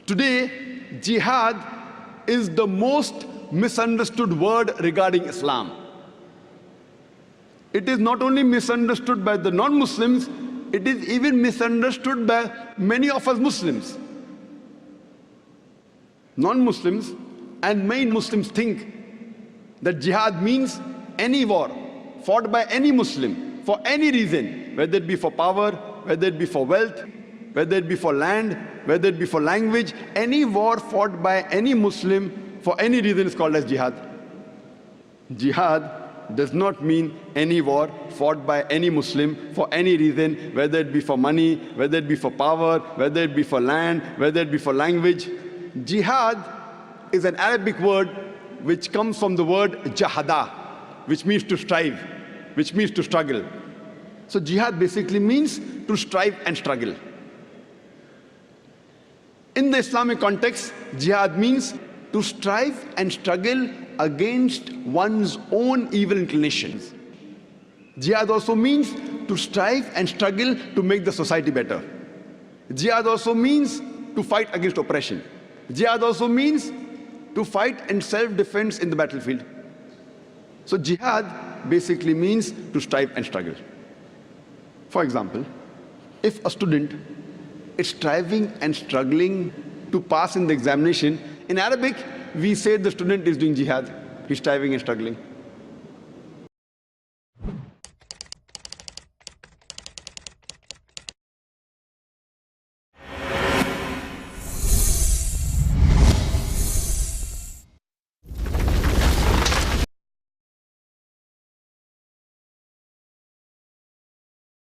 Today, jihad is the most misunderstood word regarding Islam. It is not only misunderstood by the non-Muslims, it is even misunderstood by many of us Muslims. Non-Muslims and many Muslims think that jihad means any war fought by any Muslim for any reason, whether it be for power, whether it be for wealth, whether it be for land, whether it be for language. Any war fought by any Muslim for any reason is called as jihad. Jihad does not mean any war fought by any Muslim for any reason, whether it be for money, whether it be for power, whether it be for land, whether it be for language. Jihad is an Arabic word which comes from the word jahada, which means to strive, which means to struggle. So jihad basically means to strive and struggle. In the Islamic context, jihad means to strive and struggle against one's own evil inclinations. Jihad also means to strive and struggle to make the society better. Jihad also means to fight against oppression. Jihad also means to fight in self-defense in the battlefield. So jihad basically means to strive and struggle. For example, if a student is striving and struggling to pass in the examination, in Arabic, we say the student is doing jihad. He's striving and struggling.